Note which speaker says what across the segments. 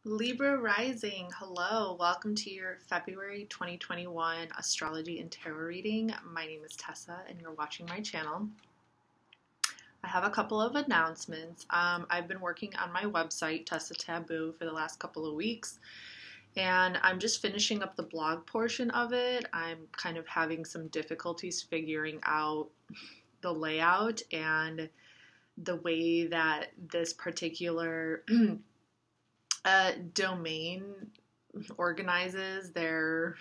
Speaker 1: Libra rising, hello, welcome to your February 2021 astrology and tarot reading. My name is Tessa and you're watching my channel. I have a couple of announcements. I've been working on my website, TESA TABOO, for the last couple of weeks, and I'm just finishing up the blog portion of it. I'm kind of having some difficulties figuring out the layout and the way that this particular domain organizes their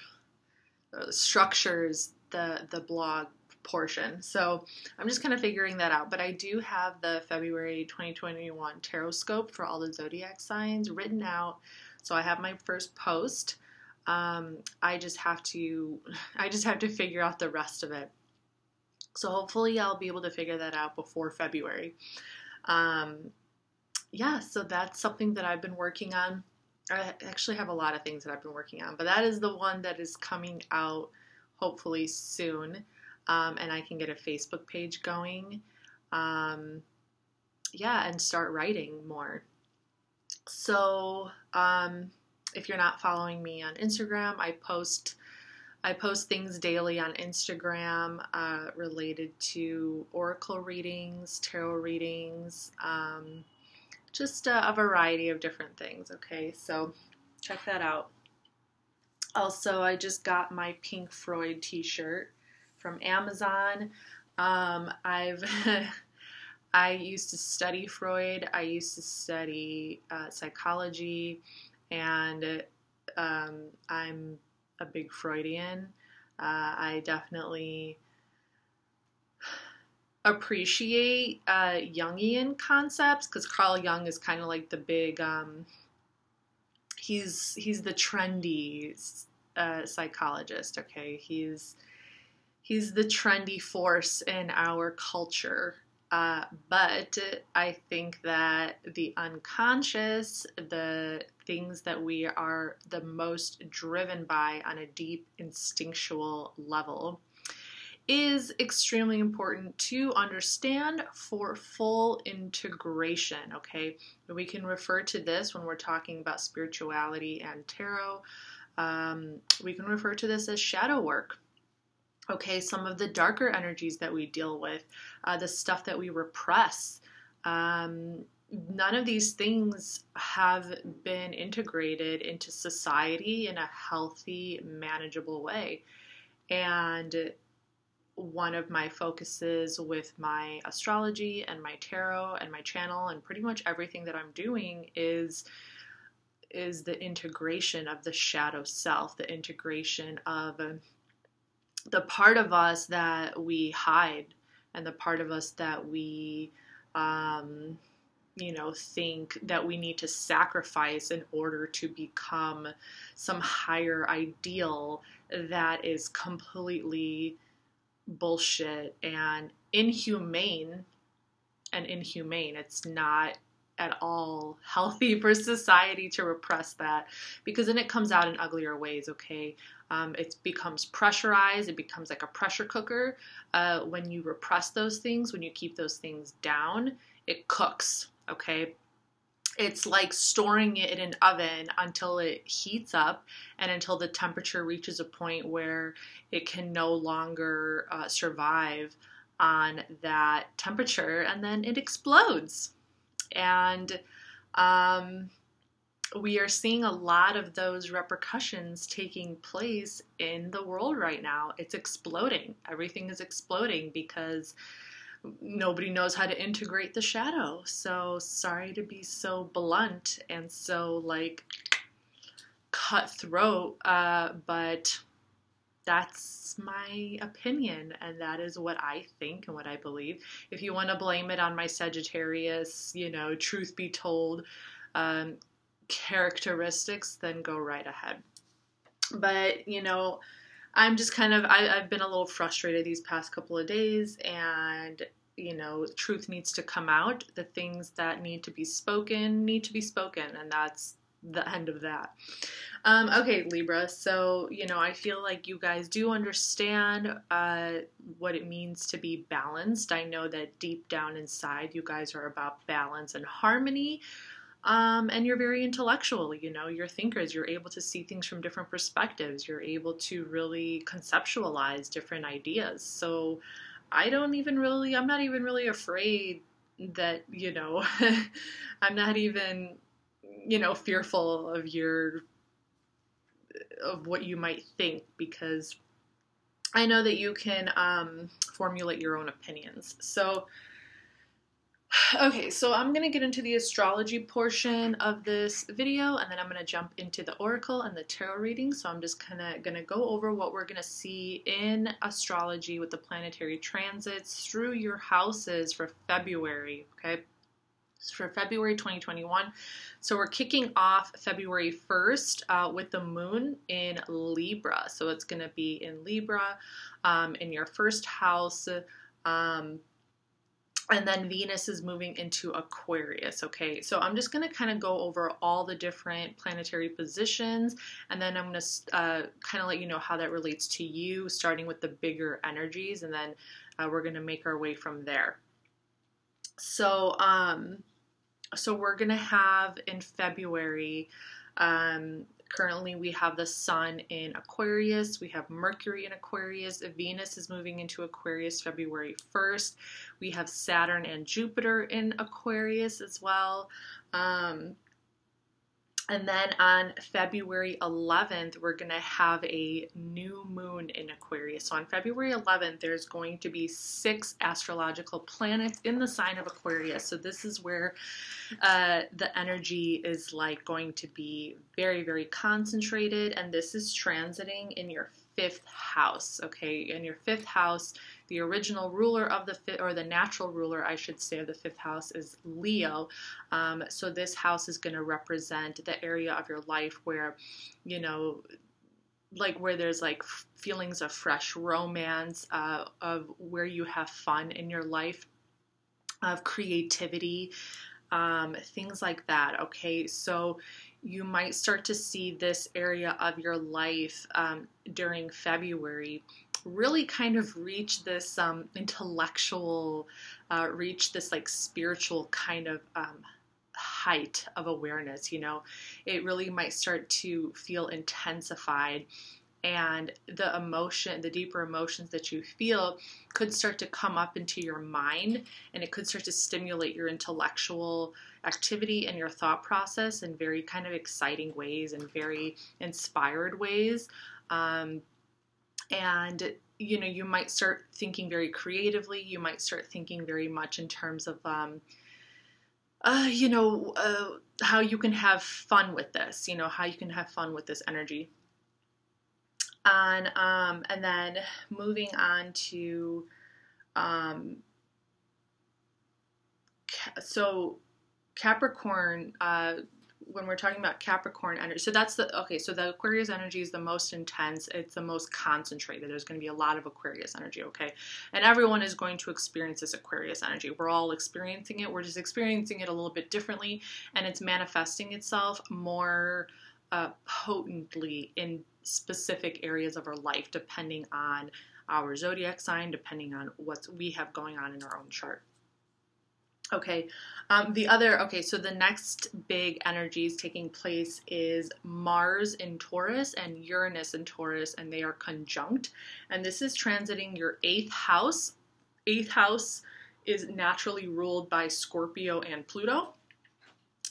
Speaker 1: structures the blog portion. So I'm just kind of figuring that out. But I do have the February 2021 tarot scope for all the zodiac signs written out. So I have my first post. I just have to figure out the rest of it. So hopefully I'll be able to figure that out before February. Yeah, so that's something that I've been working on. I actually have a lot of things that I've been working on, but that is the one that is coming out hopefully soon, and I can get a Facebook page going, yeah, and start writing more. So if you're not following me on Instagram, I post things daily on Instagram related to oracle readings, tarot readings, just a variety of different things, okay? So check that out. Also, I just got my Pink Freud t-shirt from Amazon. I used to study Freud. I used to study psychology, and I'm a big Freudian. I definitely appreciate Jungian concepts, because Carl Jung is kind of like the big he's the trendy psychologist, okay? He's the trendy force in our culture, but I think that the unconscious, the things that we are the most driven by on a deep instinctual level, is extremely important to understand for full integration, okay? We can refer to this when we're talking about spirituality and tarot. We can refer to this as shadow work, okay? Some of the darker energies that we deal with, the stuff that we repress. None of these things have been integrated into society in a healthy, manageable way. And one of my focuses with my astrology and my tarot and my channel and pretty much everything that I'm doing is the integration of the shadow self, the integration of the part of us that we hide and the part of us that we think that we need to sacrifice in order to become some higher ideal that is completely bullshit and inhumane. It's not at all healthy for society to repress that, because then it comes out in uglier ways, okay? It becomes pressurized. It becomes like a pressure cooker. When you repress those things, when you keep those things down, it cooks, okay? It's like storing it in an oven until it heats up and until the temperature reaches a point where it can no longer survive on that temperature, and then it explodes. And we are seeing a lot of those repercussions taking place in the world right now. It's exploding. Everything is exploding because nobody knows how to integrate the shadow. So sorry to be so blunt and so like cutthroat, but that's my opinion, and that is what I think and what I believe. If you want to blame it on my Sagittarius, truth be told, characteristics, then go right ahead. But, I'm just I've been a little frustrated these past couple of days, and, truth needs to come out. The things that need to be spoken, and that's the end of that. Okay, Libra, so, I feel like you guys do understand what it means to be balanced. I know that deep down inside, you guys are about balance and harmony. And you're very intellectual, you know, you're thinkers, you're able to see things from different perspectives, you're able to really conceptualize different ideas. So I'm not even really afraid that, you know, I'm not even, you know, fearful of what you might think, because I know that you can formulate your own opinions. So, okay, so I'm going to get into the astrology portion of this video, and then I'm going to jump into the oracle and the tarot reading. So I'm just kind of going to go over what we're going to see in astrology with the planetary transits through your houses for February, okay? For February 2021. So we're kicking off February 1st with the moon in Libra. So it's going to be in Libra, in your first house. And then Venus is moving into Aquarius, okay? So I'm just going to kind of go over all the different planetary positions, and then I'm going to kind of let you know how that relates to you, starting with the bigger energies, and then we're going to make our way from there. So, so we're going to have in February, currently we have the sun in Aquarius, we have Mercury in Aquarius, Venus is moving into Aquarius February 1st, we have Saturn and Jupiter in Aquarius as well. And then on February 11th, we're going to have a new moon in Aquarius. So on February 11th, there's going to be 6 astrological planets in the sign of Aquarius. So this is where the energy is like going to be very, very concentrated. And this is transiting in your 5th house, okay? In your 5th house, the original ruler of the 5th, or the natural ruler, I should say, of the 5th house is Leo. So this house is going to represent the area of your life where, you know, like where there's like feelings of fresh romance, of where you have fun in your life, of creativity, things like that, okay? So you might start to see this area of your life during February really kind of reach this intellectual, reach this like spiritual kind of height of awareness, you know. It really might start to feel intensified, and the emotion, the deeper emotions that you feel could start to come up into your mind, and it could start to stimulate your intellectual activity and your thought process in very kind of exciting ways and very inspired ways. And, you know, you might start thinking very creatively. You might start thinking very much in terms of, you know, how you can have fun with this, you know, how you can have fun with this energy. And then moving on to, so Capricorn, when we're talking about Capricorn energy, so that's so the Aquarius energy is the most intense, it's the most concentrated. There's going to be a lot of Aquarius energy, okay? And everyone is going to experience this Aquarius energy. We're all experiencing it. We're just experiencing it a little bit differently, and it's manifesting itself more potently in specific areas of our life, depending on our zodiac sign, depending on what we have going on in our own chart. Okay, so the next big energies taking place is Mars in Taurus and Uranus in Taurus, and they are conjunct. And this is transiting your 8th house. 8th house is naturally ruled by Scorpio and Pluto.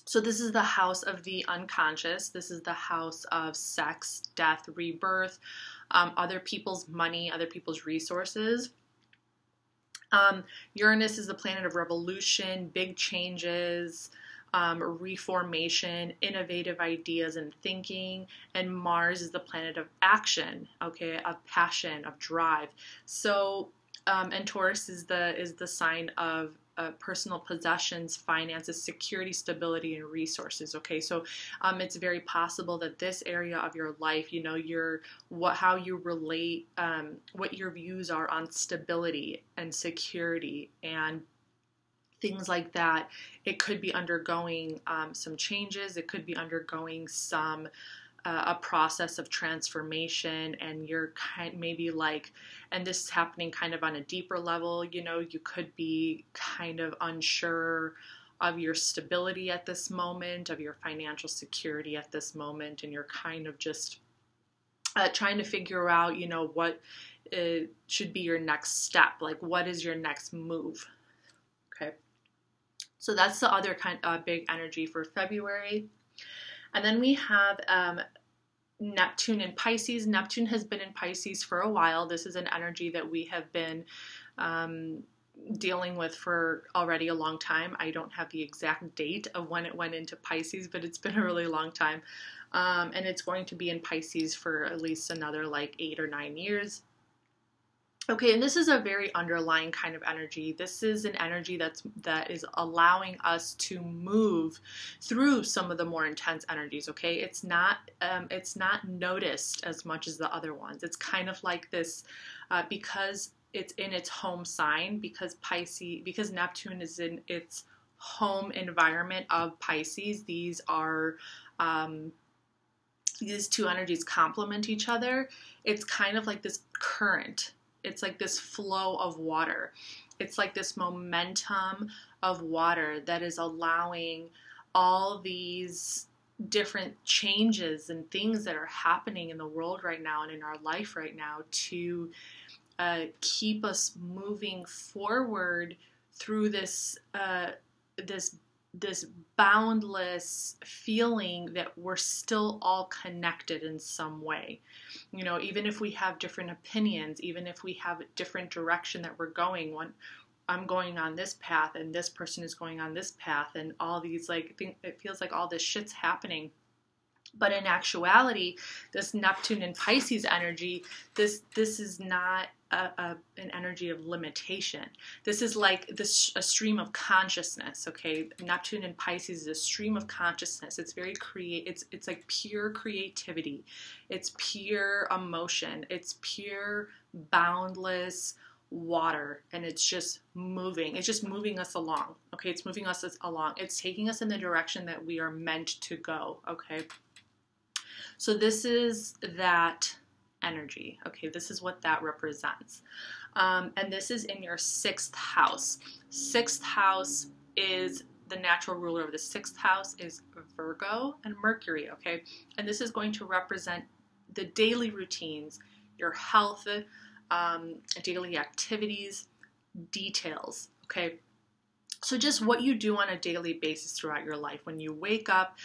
Speaker 1: So this is the house of the unconscious. This is the house of sex, death, rebirth, other people's money, other people's resources. Uranus is the planet of revolution, big changes, reformation, innovative ideas and thinking, and Mars is the planet of action, okay, of passion, of drive. So, and Taurus is the sign of personal possessions, finances, security, stability, and resources. Okay, so it's very possible that this area of your life, you know, how you relate, what your views are on stability and security and things like that. It could be undergoing some changes. It could be undergoing some a process of transformation, and you're maybe like, and this is happening kind of on a deeper level, you know, you could be kind of unsure of your stability at this moment, of your financial security at this moment, and you're kind of just trying to figure out, you know, what should be your next step. Like, what is your next move? Okay. So that's the other kind of big energy for February. And then we have Neptune and Pisces. Neptune has been in Pisces for a while. This is an energy that we have been dealing with for already a long time. I don't have the exact date of when it went into Pisces, but it's been a really long time. And it's going to be in Pisces for at least another like 8 or 9 years. Okay, and this is a very underlying kind of energy. This is an energy that is allowing us to move through some of the more intense energies. Okay, it's not noticed as much as the other ones. It's kind of like this because it's in its home sign, because Neptune is in its home environment of Pisces. These two energies complement each other. It's kind of like this current. It's like this flow of water. It's like this momentum of water that is allowing all these different changes and things that are happening in the world right now and in our life right now to keep us moving forward through this boundless feeling that we're still all connected in some way. You know, even if we have different opinions, even if we have a different direction that we're going, I'm going on this path and this person is going on this path, and all these, like, it feels like all this shit's happening. But in actuality, this Neptune and Pisces energy, this is not an energy of limitation. This is like a stream of consciousness. Okay, Neptune and Pisces is a stream of consciousness. It's very It's like pure creativity. It's pure emotion. It's pure boundless water, and it's just moving. It's just moving us along. Okay, it's moving us along. It's taking us in the direction that we are meant to go. Okay. So this is that energy. Okay, this is what that represents. And this is in your 6th house. 6th house is the natural ruler of the 6th house is Virgo and Mercury. Okay, and this is going to represent the daily routines, your health, daily activities, details. Okay. So just what you do on a daily basis throughout your life, when you wake up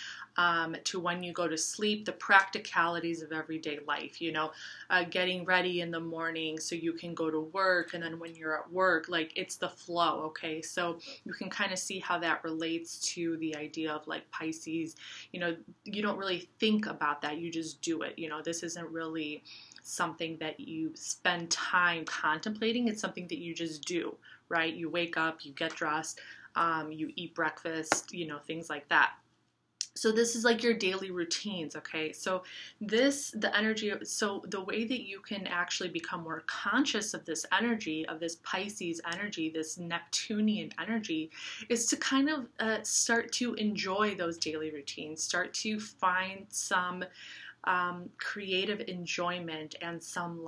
Speaker 1: to when you go to sleep, the practicalities of everyday life, you know, getting ready in the morning so you can go to work, and then when you're at work, like, it's the flow. Okay, so you can kind of see how that relates to the idea of like Pisces. You know, you don't really think about that, you just do it. You know, this isn't really something that you spend time contemplating. It's something that you just do, right? You wake up, you get dressed, you eat breakfast, you know, things like that. So this is like your daily routines. Okay, so the energy, so the way that you can actually become more conscious of this energy, of this Pisces energy, this Neptunian energy, is to kind of start to enjoy those daily routines, start to find some creative enjoyment and some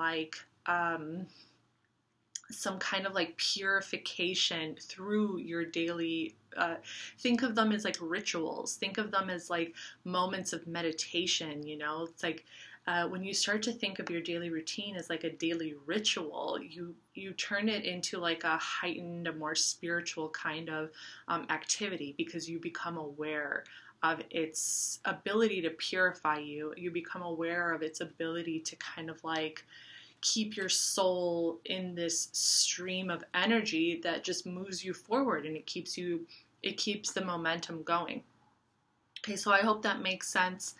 Speaker 1: kind of like purification through your daily, think of them as like rituals, think of them as like moments of meditation. You know, it's like when you start to think of your daily routine as like a daily ritual, you turn it into like a heightened, a more spiritual kind of activity, because you become aware of its ability to purify you. You become aware of its ability to kind of like keep your soul in this stream of energy that just moves you forward, and it keeps the momentum going. Okay, so I hope that makes sense.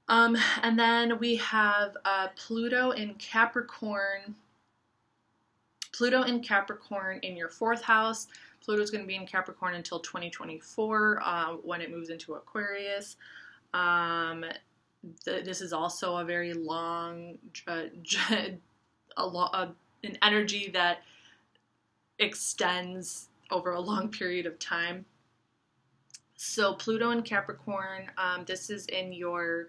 Speaker 1: And then we have Pluto in Capricorn. Pluto in Capricorn in your 4th house. Pluto's going to be in Capricorn until 2024 when it moves into Aquarius. This is also a very long, an energy that extends over a long period of time. So Pluto in Capricorn, this is in your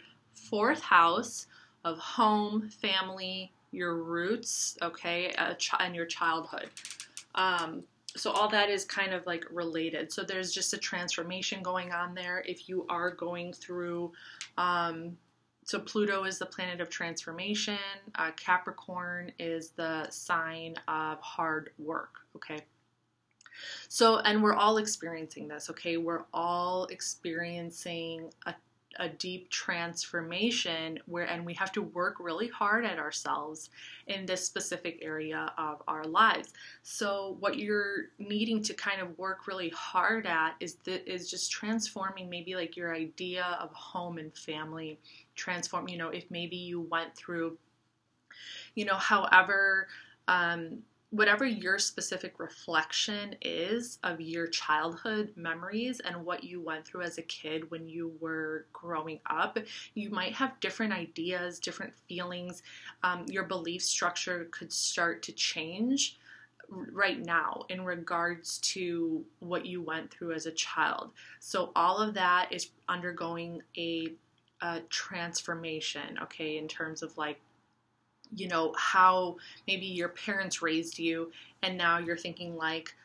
Speaker 1: 4th house of home, family, your roots, okay, and your childhood. So all that is kind of like related. So there's just a transformation going on there. If you are going through, so Pluto is the planet of transformation. Capricorn is the sign of hard work. Okay. So, and we're all experiencing this. Okay. We're all experiencing a deep transformation and we have to work really hard at ourselves in this specific area of our lives. So what you're needing to kind of work really hard at is just transforming maybe like your idea of home and family. Transform, you know, if maybe you went through, you know, however, whatever your specific reflection is of your childhood memories and what you went through as a kid when you were growing up, you might have different ideas, different feelings. Your belief structure could start to change right now in regards to what you went through as a child. So all of that is undergoing a transformation, okay, in terms of like, you know, how maybe your parents raised you and now you're thinking like,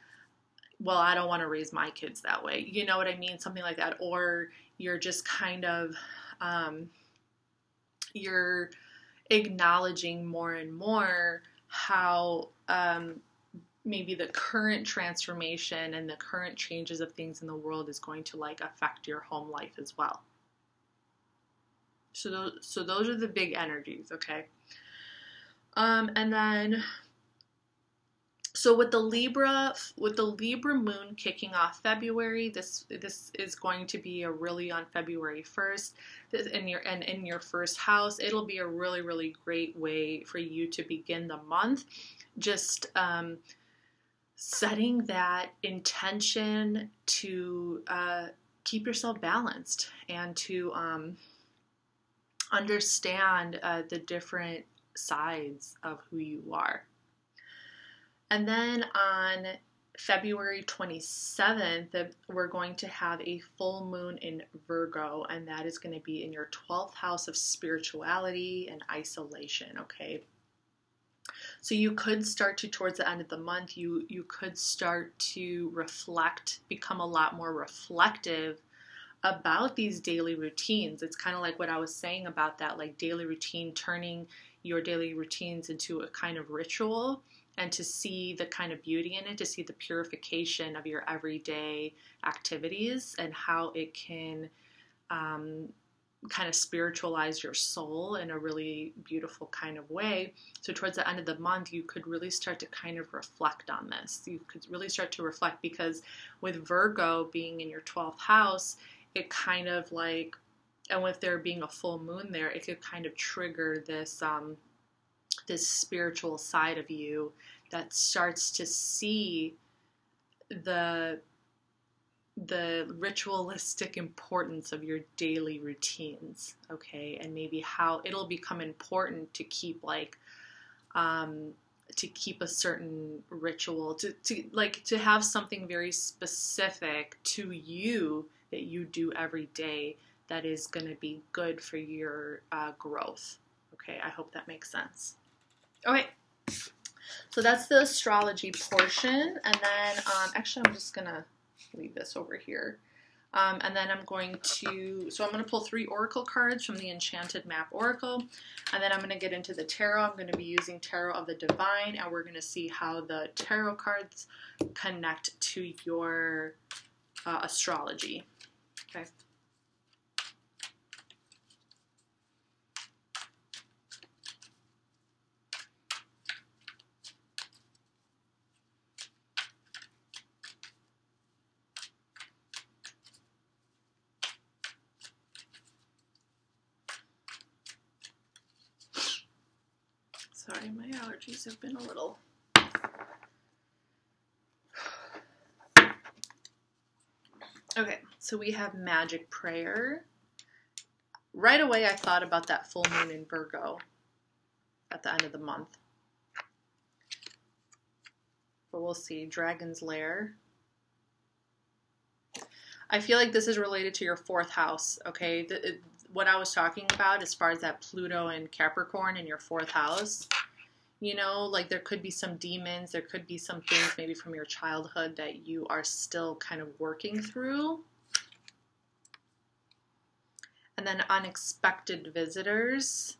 Speaker 1: well, I don't want to raise my kids that way. You know what I mean? Something like that. Or you're just kind of, you're acknowledging more and more how maybe the current transformation and the current changes of things in the world is going to like affect your home life as well. So those are the big energies, okay? And then, so with the Libra moon kicking off February, this is going to be a really on February 1st, in your first house. It'll be a really, really great way for you to begin the month. Just setting that intention to keep yourself balanced and to understand the different sides of who you are. And then on February 27th, we're going to have a full moon in Virgo, and that is going to be in your 12th house of spirituality and isolation, okay? So you could start to, towards the end of the month, you could start to reflect, become a lot more reflective about these daily routines. It's kind of like what I was saying about that, like daily routine, turning your daily routines into a kind of ritual, and to see the kind of beauty in it, to see the purification of your everyday activities and how it can kind of spiritualize your soul in a really beautiful kind of way. So towards the end of the month, you could really start to kind of reflect on this. You could really start to reflect, because with Virgo being in your 12th house, it kind of like, and with there being a full moon there, it could kind of trigger this this spiritual side of you that starts to see the ritualistic importance of your daily routines, okay? And maybe how it'll become important to keep like to keep a certain ritual, to have something very specific to you that you do every day that is going to be good for your growth. Okay, I hope that makes sense. Okay, so that's the astrology portion, and then actually I'm just going to leave this over here. And then I'm going to pull 3 oracle cards from the Enchanted Map Oracle, and then I'm going to get into the tarot. I'm going to be using Tarot of the Divine, and we're going to see how the tarot cards connect to your astrology. Okay. Sorry, my allergies have been a little... Okay, so we have Magic Prayer. Right away I thought about that full moon in Virgo at the end of the month. But we'll see. Dragon's Lair. I feel like this is related to your 4th house, okay? What I was talking about as far as that Pluto and Capricorn in your 4th house, You know, like there could be some demons, there could be some things maybe from your childhood that you are still kind of working through. And then unexpected visitors.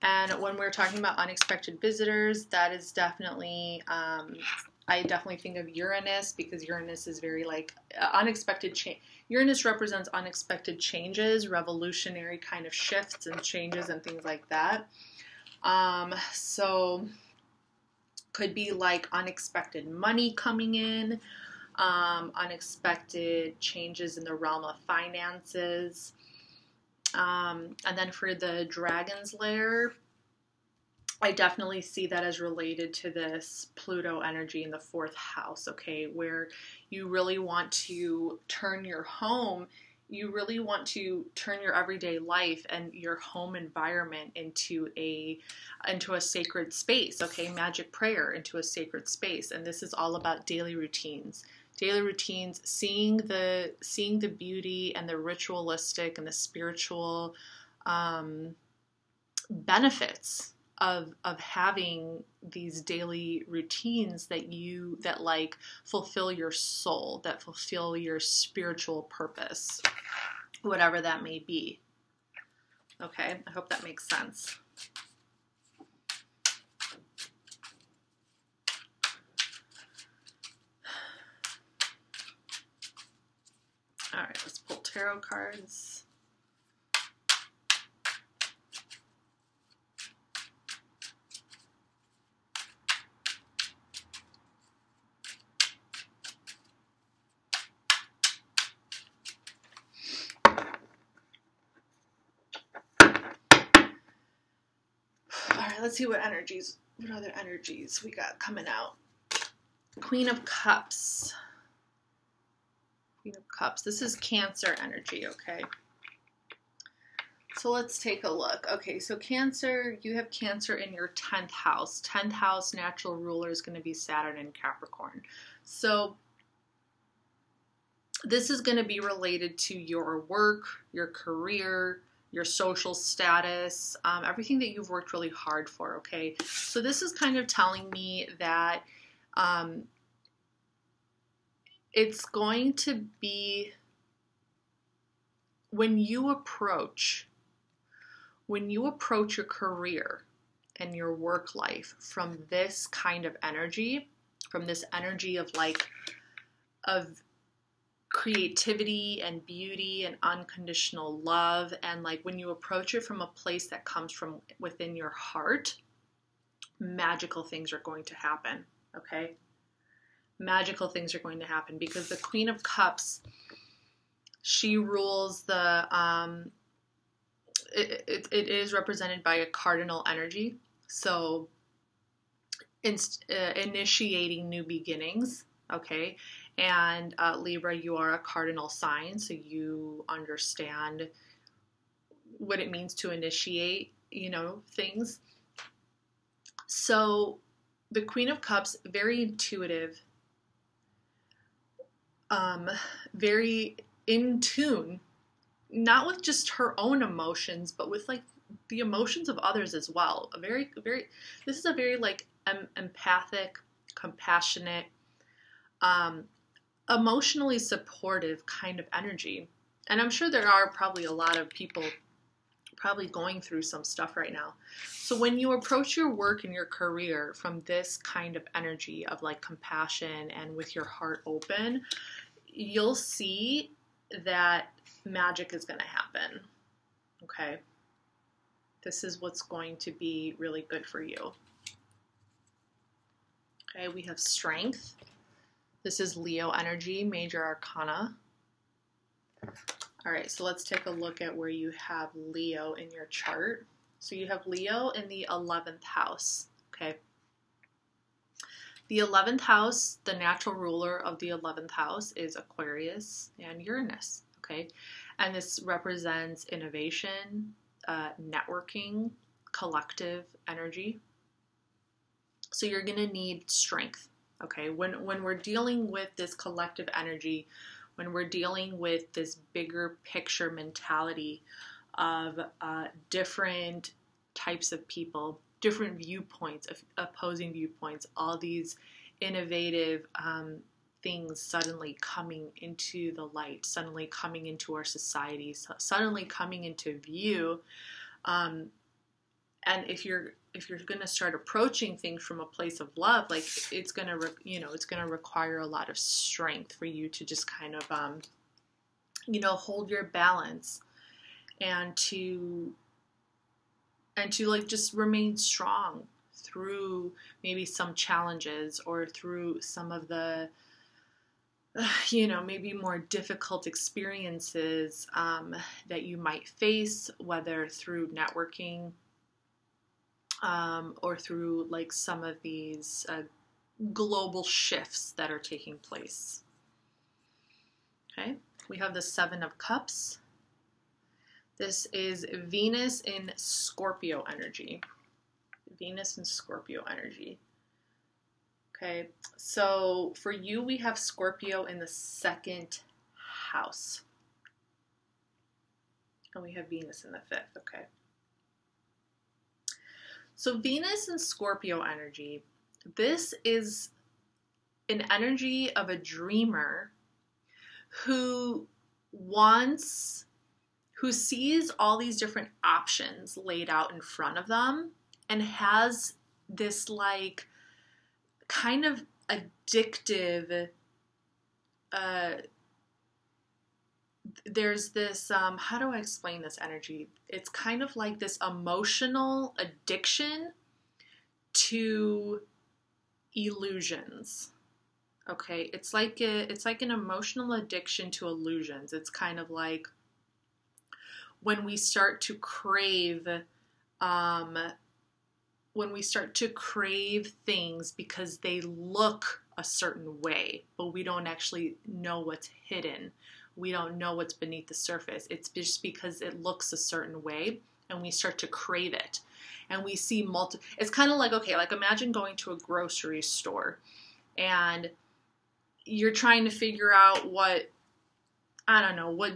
Speaker 1: And when we're talking about unexpected visitors, that is definitely, I definitely think of Uranus, because Uranus is very like unexpected change. Uranus represents unexpected changes, revolutionary kind of shifts and changes and things like that. So could be like unexpected money coming in, unexpected changes in the realm of finances. And then for the Dragon's Lair, I definitely see that as related to this Pluto energy in the 4th house, okay, where you really want to turn your home, you really want to turn your everyday life and your home environment into a sacred space, okay, magic prayer into a sacred space. And this is all about daily routines. Daily routines, seeing the beauty and the ritualistic and the spiritual benefits of having these daily routines that like fulfill your soul, that fulfill your spiritual purpose, whatever that may be. Okay, I hope that makes sense. All right, let's pull tarot cards. Let's see what other energies we got coming out. Queen of Cups. Queen of Cups. This is Cancer energy, okay? So let's take a look. Okay, so Cancer, you have Cancer in your 10th house. 10th house natural ruler is going to be Saturn and Capricorn. So this is going to be related to your work, your career, your social status, everything that you've worked really hard for, okay? So this is kind of telling me that it's going to be, when you approach your career and your work life from this kind of energy, from this energy of creativity and beauty and unconditional love, and like when you approach it from a place that comes from within your heart, magical things are going to happen, okay? Magical things are going to happen, because the Queen of Cups, she rules the it is represented by a cardinal energy, so initiating new beginnings, okay? And Libra, you are a cardinal sign, so you understand what it means to initiate, you know, things. So the Queen of Cups, very intuitive, very in tune, not with just her own emotions, but with like the emotions of others as well. This is a very like empathic, compassionate, emotionally supportive kind of energy. And I'm sure there are probably a lot of people probably going through some stuff right now. So when you approach your work and your career from this kind of energy of like compassion and with your heart open, you'll see that magic is going to happen. Okay? This is what's going to be really good for you. Okay, we have Strength. This is Leo energy, major arcana. All right, so let's take a look at where you have Leo in your chart. So you have Leo in the 11th house, okay? The 11th house, the natural ruler of the 11th house is Aquarius and Uranus, okay? And this represents innovation, networking, collective energy. So you're gonna need strength. Okay, when we're dealing with this collective energy, when we're dealing with this bigger picture mentality of different types of people, different viewpoints, opposing viewpoints, all these innovative things suddenly coming into the light, suddenly coming into our society, suddenly coming into view. And if you're going to start approaching things from a place of love, like it's going to, it's going to require a lot of strength for you to just kind of, hold your balance and to like just remain strong through maybe some challenges or through some of the, maybe more difficult experiences that you might face, whether through networking or through like some of these global shifts that are taking place. Okay, we have the Seven of Cups. This is Venus in Scorpio energy. Venus in Scorpio energy. Okay, so for you, we have Scorpio in the 2nd house. And we have Venus in the 5th, okay. So Venus in Scorpio energy, this is an energy of a dreamer who sees all these different options laid out in front of them and has this like kind of addictive, there's this, how do I explain this energy? It's kind of like this emotional addiction to illusions. Okay, it's like an emotional addiction to illusions. It's kind of like when we start to crave things because they look a certain way, but we don't actually know what's hidden. We don't know what's beneath the surface. It's just because it looks a certain way and we start to crave it. And we see it's kind of like, okay, like imagine going to a grocery store and you're trying to figure out what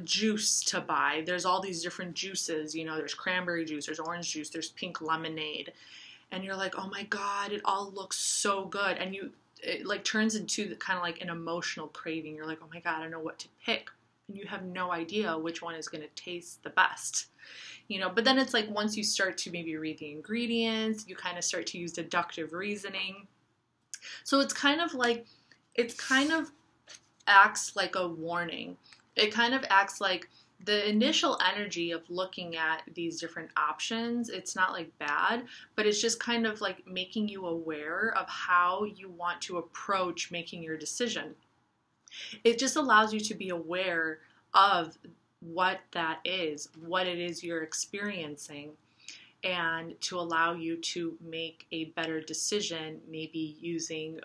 Speaker 1: juice to buy. There's all these different juices, there's cranberry juice, there's orange juice, there's pink lemonade. And you're like, oh my God, it all looks so good. And it like turns into kind of like an emotional craving. You're like, oh my God, I don't know what to pick. And you have no idea which one is going to taste the best. But then it's like once you start to maybe read the ingredients, you kind of start to use deductive reasoning. So it kind of acts like a warning. It kind of acts like the initial energy of looking at these different options. It's not like bad, but it's just kind of like making you aware of how you want to approach making your decision. It just allows you to be aware of what that is, what it is you're experiencing, and to allow you to make a better decision, maybe using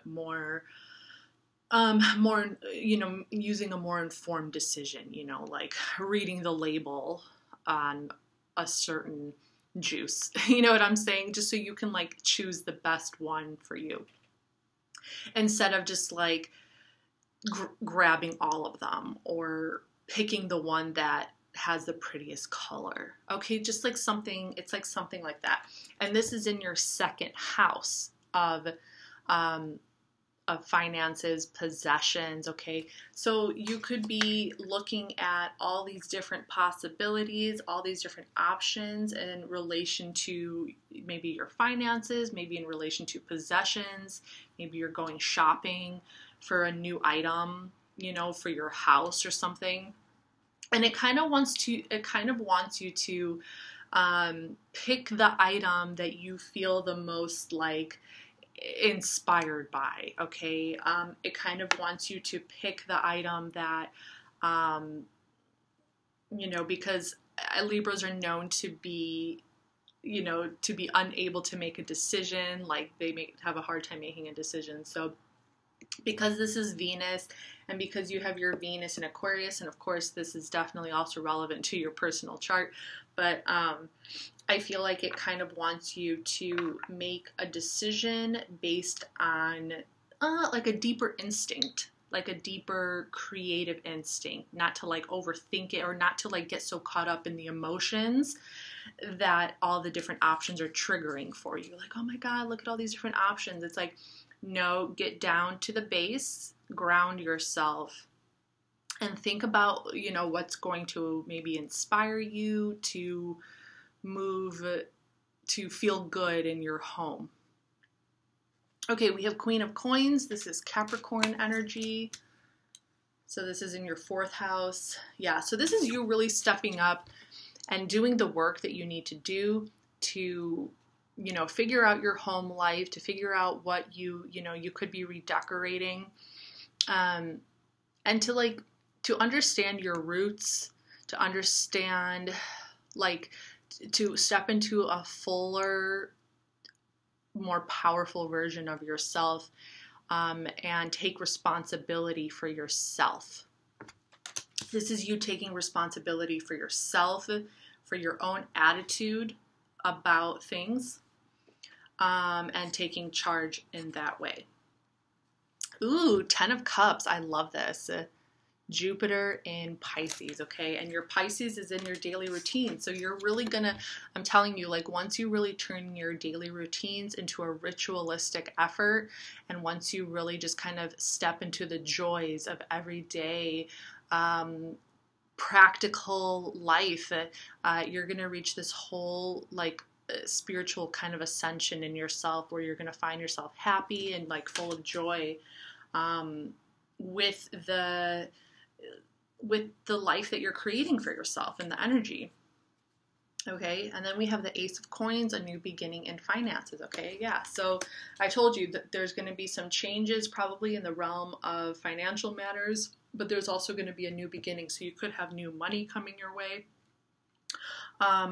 Speaker 1: using a more informed decision, like reading the label on a certain juice, you know what I'm saying? Just so you can like choose the best one for you instead of just like grabbing all of them or picking the one that has the prettiest color. Okay, just like something, it's like something like that. And this is in your 2nd house of finances, possessions, okay? So you could be looking at all these different possibilities, all these different options in relation to maybe your finances, maybe in relation to possessions, maybe you're going shopping for a new item, for your house or something. And it kind of wants you to pick the item that you feel the most like inspired by, okay? It kind of wants you to pick the item that, because Libras are known to be, to be unable to make a decision, like they have a hard time making a decision. So because this is Venus and because you have your Venus in Aquarius, and of course this is definitely also relevant to your personal chart, but I feel like it kind of wants you to make a decision based on like a deeper instinct, like a deeper creative instinct, not to like overthink it or not to like get so caught up in the emotions, that all the different options are triggering for you. Like, oh my God, look at all these different options. It's like, no, get down to the base, ground yourself, and think about, you know, what's going to maybe inspire you to move, to feel good in your home. Okay, we have Queen of Coins. This is Capricorn energy. So this is in your 4th house. Yeah, so this is you really stepping up and doing the work that you need to do to, you know, figure out your home life, to figure out what you know, you could be redecorating, and to understand your roots, to understand, like, to step into a fuller, more powerful version of yourself, and take responsibility for yourself. This is you taking responsibility for yourself, for your own attitude about things, and taking charge in that way. Ooh, 10 of Cups. I love this. Jupiter in Pisces, okay? And your Pisces is in your daily routine. So you're really gonna, I'm telling you, like, once you really turn your daily routines into a ritualistic effort, and once you really just kind of step into the joys of everyday practical life, you're gonna reach this whole, like, spiritual kind of ascension in yourself, where you're gonna find yourself happy and, like, full of joy, with the life that you're creating for yourself and the energy. Okay, and then we have the Ace of Coins, a new beginning in finances. Okay, yeah, so I told you that there's going to be some changes probably in the realm of financial matters, but there's also going to be a new beginning. So you could have new money coming your way,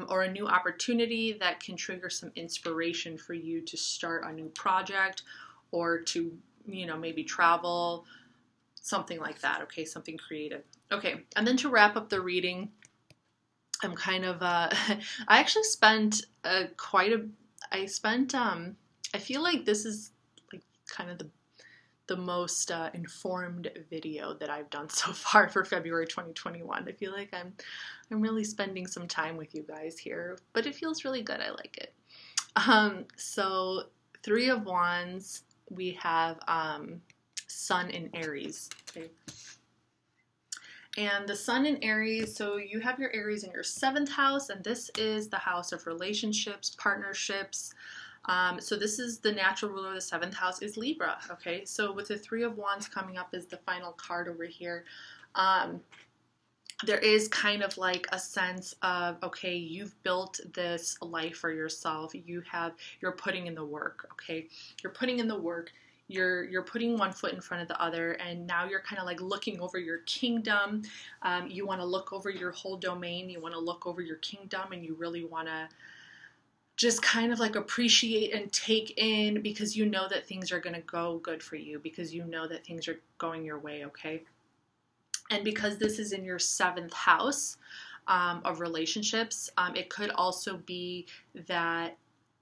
Speaker 1: or a new opportunity that can trigger some inspiration for you to start a new project, or to, you know, maybe travel, something like that. Okay, something creative. Okay, and then to wrap up the reading, I'm kind of, I actually spent I feel like this is, like, kind of the most informed video that I've done so far for February 2021. I feel like I'm really spending some time with you guys here, but it feels really good. I like it. So 3 of Wands, we have Sun in Aries. Okay. And the Sun in Aries, so you have your Aries in your 7th house, and this is the house of relationships, partnerships. So this is the natural ruler of the 7th house is Libra. Okay, so with the 3 of Wands coming up as the final card over here, there is kind of like a sense of, okay, you've built this life for yourself. You're putting in the work. Okay, you're putting in the work. You're putting one foot in front of the other, and now you're kind of like looking over your kingdom. You want to look over your whole domain. You want to look over your kingdom, and you really want to just kind of like appreciate and take in, because you know that things are going to go good for you, because you know that things are going your way, okay? And because this is in your 7th house of relationships, it could also be that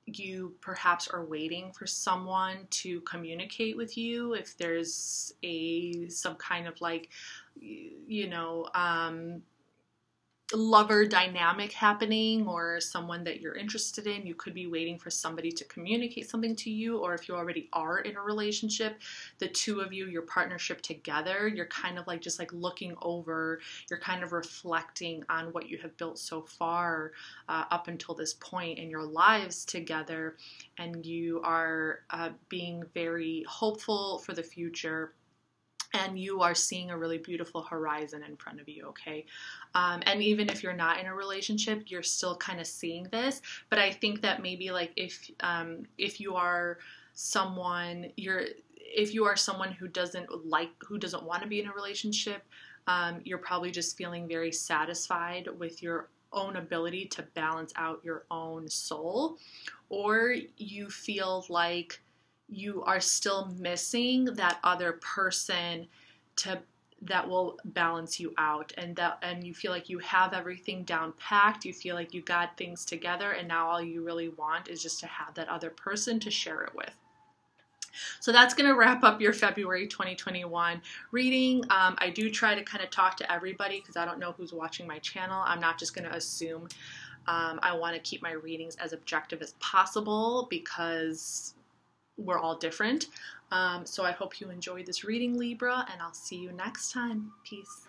Speaker 1: you perhaps are waiting for someone to communicate with you. If there's some kind of, like, you know, lover dynamic happening, or someone that you're interested in, you could be waiting for somebody to communicate something to you. Or if you already are in a relationship, the 2 of you, your partnership together, you're kind of like just like looking over, you're kind of reflecting on what you have built so far up until this point in your lives together, and you are being very hopeful for the future. And you are seeing a really beautiful horizon in front of you, okay? And even if you're not in a relationship, you're still kind of seeing this. But I think that maybe, like, if you are someone, who doesn't want to be in a relationship, you're probably just feeling very satisfied with your own ability to balance out your own soul, or you feel like you are still missing that other person that will balance you out, and you feel like you have everything down packed, you feel like you got things together, and now all you really want is just to have that other person to share it with. So that's going to wrap up your February 2021 reading. I do try to kind of talk to everybody because I don't know who's watching my channel. I'm not just going to assume. I want to keep my readings as objective as possible because we're all different. So I hope you enjoyed this reading, Libra, and I'll see you next time. Peace.